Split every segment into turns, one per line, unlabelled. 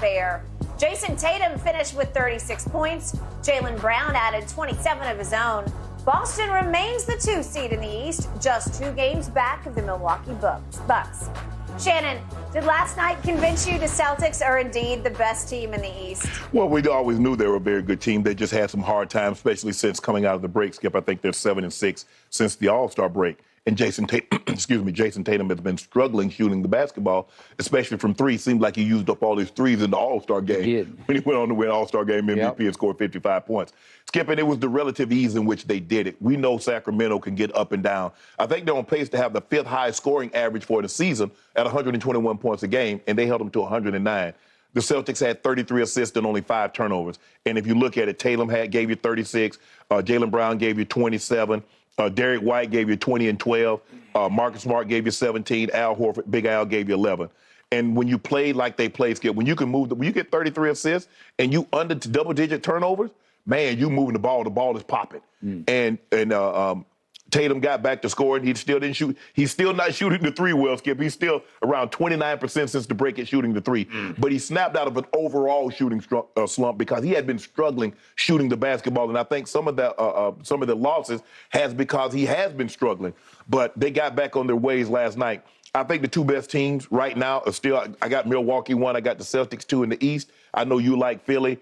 fair. Jason Tatum finished with 36 points. Jaylen Brown added 27 of his own. Boston remains the 2 seed in the East, just 2 games back of the Milwaukee Bucks. Shannon, did last night convince you the Celtics are indeed the best team in the East?
Well, we always knew they were a very good team. They just had some hard times, especially since coming out of the break, Skip. I think they're 7-6 since the All-Star break. And Jason Tatum has been struggling shooting the basketball, especially from three. Seemed like he used up all his threes in the All-Star game. When he went on to win All-Star game MVP and scored 55 points. Skip, and it was the relative ease in which they did it. We know Sacramento can get up and down. I think they're on pace to have the 5th highest scoring average for the season at 121 points a game, and they held them to 109. The Celtics had 33 assists and only 5 turnovers. And if you look at it, Tatum gave you 36, Jaylen Brown gave you 27, Derek White gave you 20 and 12. Marcus Smart gave you 17. Al Horford, Big Al, gave you 11. And when you play like they played, Skip, when you can when you get 33 assists and you under double-digit turnovers, man, you moving the ball is popping. And Tatum got back to scoring. He still didn't shoot. He's still not shooting the three well, Skip. He's still around 29% since the break at shooting the three. But he snapped out of an overall shooting slump because he had been struggling shooting the basketball. And I think some of the losses has because he has been struggling. But they got back on their ways last night. I think the 2 best teams right now are still, I got Milwaukee 1, I got the Celtics 2 in the East. I know you like Philly.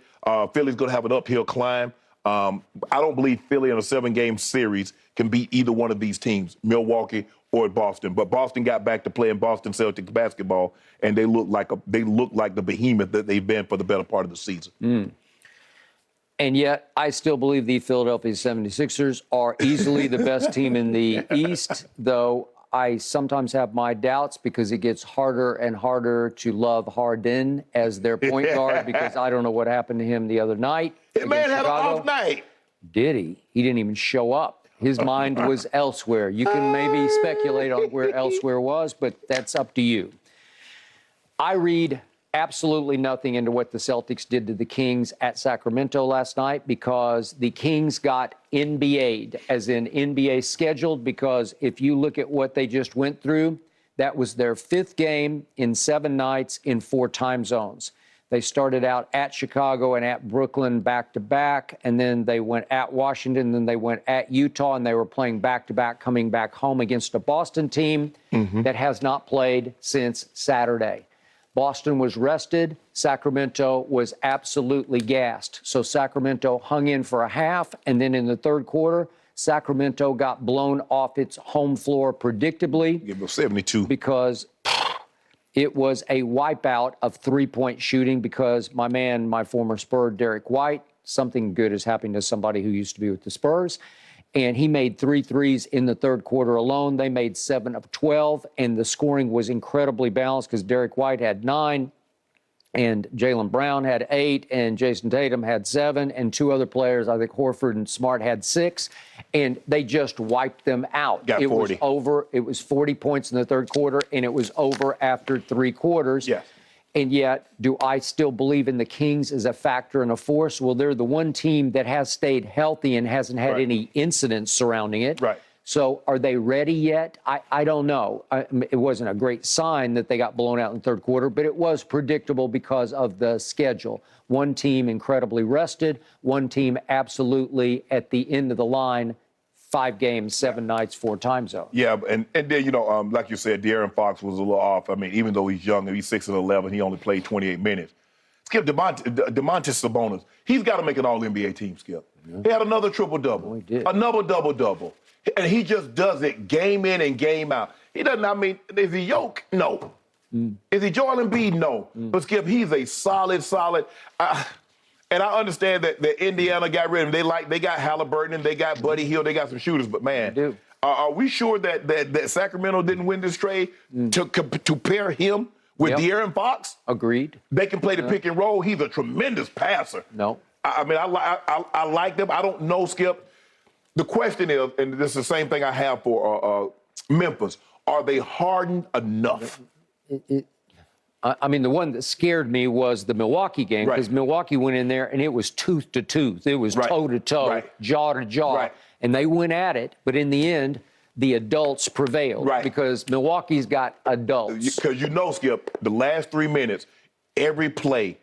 Philly's going to have an uphill climb. I don't believe Philly in a 7-game series can beat either one of these teams, Milwaukee or Boston. But Boston got back to playing Boston Celtics basketball, and they look like the behemoth that they've been for the better part of the season.
And yet, I still believe the Philadelphia 76ers are easily the best team in the East, though I sometimes have my doubts because it gets harder and harder to love Harden as their point guard because I don't know what happened to him the other night.
That man had an off night.
Did he? He didn't even show up. His mind was elsewhere. You can maybe speculate on where elsewhere was, but that's up to you. I read absolutely nothing into what the Celtics did to the Kings at Sacramento last night because the Kings got NBA'd, as in NBA scheduled, because if you look at what they just went through, that was their 5th game in 7 nights in 4 time zones. They started out at Chicago and at Brooklyn back-to-back, and then they went at Washington, then they went at Utah, and they were playing back-to-back, coming back home against a Boston team that has not played since Saturday. Boston was rested. Sacramento was absolutely gassed. So Sacramento hung in for a half, and then in the 3rd quarter, Sacramento got blown off its home floor predictably.
Give them 72.
Because it was a wipeout of 3-point shooting because my former Spur, Derek White, something good is happening to somebody who used to be with the Spurs, and he made 3 threes in the 3rd quarter alone. They made 7 of 12, and the scoring was incredibly balanced because Derek White had 9, and Jaylen Brown had 8, and Jason Tatum had 7, and 2 other players, I think Horford and Smart, had 6, and they just wiped them out.
Got 40.
Was over. It was 40 points in the 3rd quarter, and it was over after 3 quarters.
Yes.
And yet, do I still believe in the Kings as a factor and a force? Well, they're the one team that has stayed healthy and hasn't had any incidents surrounding it.
Right.
So are they ready yet? I don't know. It wasn't a great sign that they got blown out in the 3rd quarter, but it was predictable because of the schedule. One team incredibly rested, one team absolutely at the end of the line, 5 games, 7 nights, 4 time zones.
Yeah, and then, like you said, De'Aaron Fox was a little off. I mean, even though he's young and he's 6'11", he only played 28 minutes. Skip, Domantas Sabonis, he's got to make an All-NBA team, Skip. Yeah. He had another triple-double.
Oh, he did.
Another double-double. And he just does it game in and game out. He doesn't, is he Jokic? No. Is he Joel Embiid? No. But Skip, he's a solid. And I understand that Indiana got rid of him. They got Halliburton, they got Buddy Hield, they got some shooters. But, man, are we sure that Sacramento didn't win this trade to pair him with De'Aaron Fox?
Agreed.
They can play the pick and roll. He's a tremendous passer.
No.
I like them. I don't know, Skip. The question is, and this is the same thing I have for Memphis, are they hardened enough?
The one that scared me was the Milwaukee game because Milwaukee went in there and it was tooth to tooth. It was toe to toe, jaw to jaw. And they went at it, but in the end, the adults prevailed because Milwaukee's got adults.
Because Skip, the last 3 minutes, every play,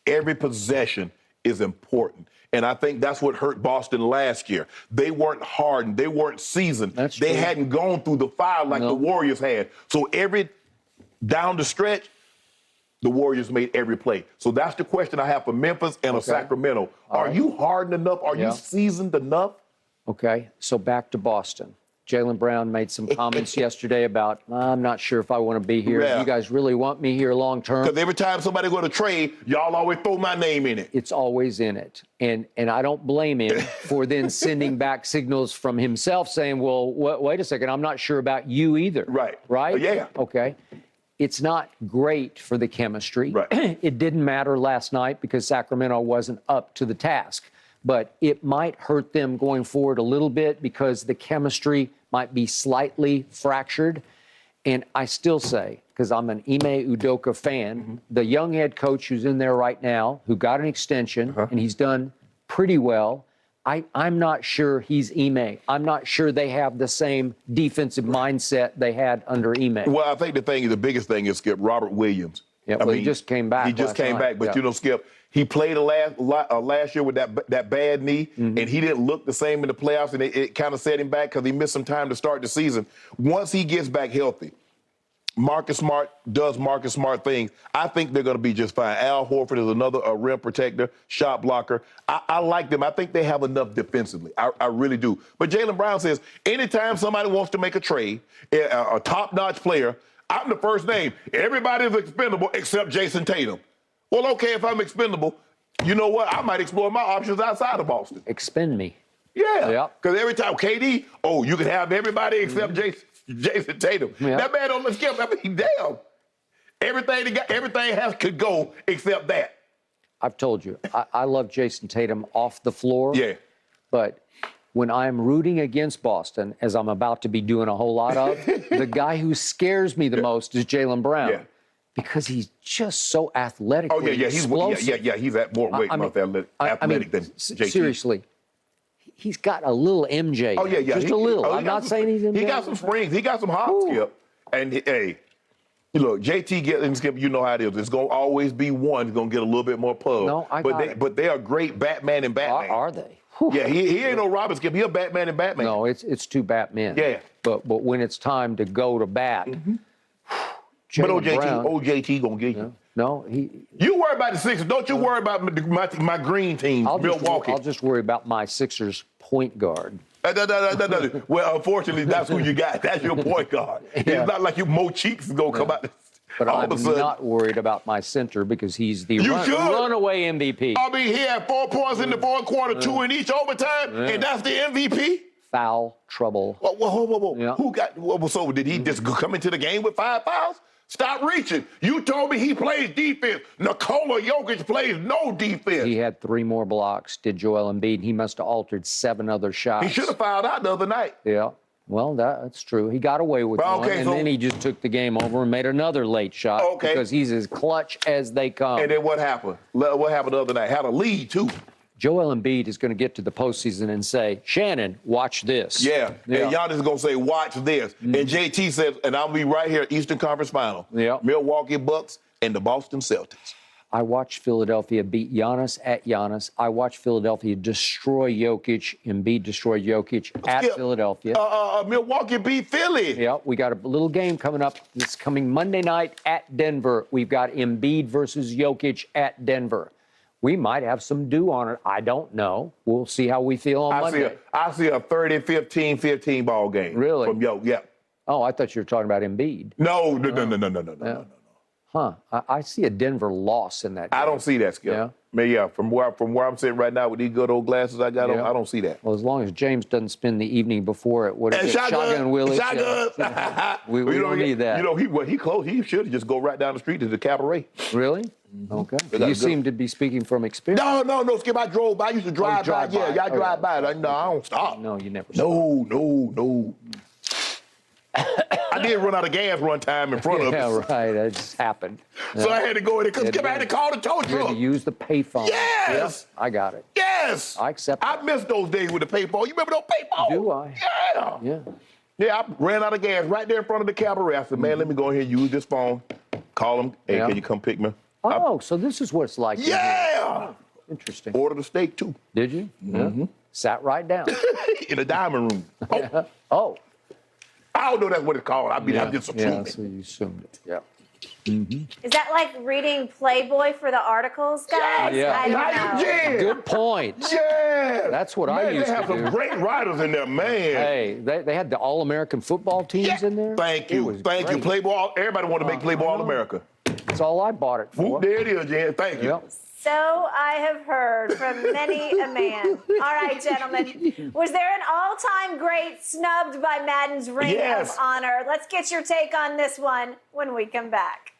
every possession is important. And I think that's what hurt Boston last year. They weren't hardened. They weren't seasoned.
That's
they
true.
hadn't gone through the fire like the Warriors had. So every down the stretch, the Warriors made every play. So that's the question I have for Memphis and Sacramento. Are you hardened enough? Are you seasoned enough?
Okay, so back to Boston. Jaylen Brown made some comments yesterday about, I'm not sure if I want to be here.
Yeah.
You guys really want me here long term?
Because every time somebody go to trade, y'all always throw my name in it.
It's always in it. And I don't blame him for then sending back signals from himself saying, well, wait a second, I'm not sure about you either.
Right.
Right?
Yeah.
Okay. It's not great for the chemistry.
Right.
It didn't matter last night because Sacramento wasn't up to the task. But it might hurt them going forward a little bit because the chemistry might be slightly fractured. And I still say, because I'm an Ime Udoka fan, the young head coach who's in there right now, who got an extension, and he's done pretty well, I'm not sure he's Ime. I'm not sure they have the same defensive mindset they had under Ime.
Well, I think the biggest thing is, Skip, Robert Williams.
Yeah, well, he just came back.
He just came back, but
yeah.
you know, Skip, he played last year with that bad knee, and he didn't look the same in the playoffs, and it kind of set him back because he missed some time to start the season. Once he gets back healthy, Marcus Smart does Marcus Smart things. I think they're going to be just fine. Al Horford is another rim protector, shot blocker. I like them. I think they have enough defensively. I really do. But Jaylen Brown says, anytime somebody wants to make a trade, a top-notch player, I'm the first name. Everybody is expendable except Jason Tatum. Well, okay, if I'm expendable, you know what? I might explore my options outside of Boston.
Expend me.
Yeah. Because every time, KD, you can have everybody except Jason Tatum.
Yeah.
That man don't skip. I mean, damn. Everything could go except that.
I've told you, I love Jason Tatum off the floor.
Yeah.
But when I'm rooting against Boston, as I'm about to be doing a whole lot of, the guy who scares me the most is Jaylen Brown.
Yeah.
Because he's just so athletic.
Oh, yeah. He's more weight athletic than JT.
Seriously. He's got a little MJ.
Oh, yeah.
Just a little. I'm not saying he's MJ.
He got some springs. He got some hops, Skip. And, hey, look, JT and Skip, you know how it is. It's going to always be one who's going to get a little bit more pub.
No,
But they are great Batman and Batman.
Are they?
Yeah, he ain't no Robin Skip. He a Batman and Batman.
No, it's two Batmen.
Yeah.
But when it's time to go to bat,
But OJT going to get you.
No,
You worry about the Sixers. Don't you worry about my green team, Milwaukee.
I'll just worry about my Sixers point guard.
No. Well, unfortunately, that's who you got. That's your point guard.
Yeah.
It's not like Mo Cheeks is going to come out.
But I'm not worried about my center because he's the runaway MVP.
I mean, he had 4 points in the fourth quarter, 2 in each overtime, and that's the MVP?
Foul trouble.
Whoa.
Yeah.
Who got? So did he just come into the game with 5 fouls? Stop reaching. You told me he plays defense. Nikola Jokic plays no defense.
He had 3 more blocks, did Joel Embiid. He must have altered 7 other shots.
He should have fouled out the other night.
Yeah. Well, that's true. He got away with one, and then he just took the game over and made another late shot because he's as clutch as they come.
And then what happened? What happened the other night? Had a lead, too.
Joel Embiid is going to get to the postseason and say, Shannon, watch this.
Yeah. And Giannis is going to say, watch this. And JT says, and I'll be right here, Eastern Conference Final.
Yeah.
Milwaukee Bucks and the Boston Celtics.
I watched Philadelphia beat Giannis at Giannis. I watched Philadelphia destroy Jokic. Embiid destroy Jokic at Philadelphia.
Milwaukee beat Philly.
Yeah, we got a little game coming up. It's coming Monday night at Denver. We've got Embiid versus Jokic at Denver. We might have some dew on it. I don't know. We'll see how we feel on Monday.
I see a 30-15 ball game.
Really?
From yeah.
Oh, I thought you were talking about Embiid.
No.
Huh. I see a Denver loss in that game.
I don't see that, Skip.
Yeah?
Yeah, from where I'm sitting right now with these good old glasses I got on, I don't see that.
Well, as long as James doesn't spend the evening before it, Shotgun Willie. We don't need that.
You know, he close. He should just go right down the street to the cabaret.
Really? Okay. You seem to be speaking from experience.
No, Skip. I drove by. I used to drive by. Yeah, I drive by. No, I don't stop.
No, you never stop.
No. I did run out of gas one time in front of us.
Yeah, right. That just happened.
So I had to go in there because I had to call the tow truck.
You had to use the payphone.
Yes.
Yeah, I got it.
Yes.
I accept that.
I miss those days with the payphone. You remember those payphones?
Do I?
Yeah. Yeah, I ran out of gas right there in front of the cabaret. I said, man, let me go ahead and use this phone. Call him. Hey, can you come pick me?
Oh, so this is what it's like. in here.
Yeah.
Interesting.
Ordered a steak, too.
Did you? Yeah. Sat right down.
In a diamond room. Oh,
Oh.
I don't know that's what it's called. I mean, I'm just assuming.
Yeah, so you assumed it. Yeah.
Is that like reading Playboy for the articles, guys?
Yeah.
I don't know.
Yeah.
Good point.
Yeah.
That's what I
Man,
used
they have
to
some
do.
great writers in there, man.
Hey, they had the All-American football teams in there.
Thank
It
you.
was
Thank you.
great.
Playboy. Everybody want to make Playboy All-America.
That's all I bought it for.
Whoop, there it is, Jan. Thank you.
Yep.
So I have heard from many a man. All right, gentlemen. Was there an all-time great snubbed by Madden's Ring
Yes.
of Honor? Let's get your take on this one when we come back.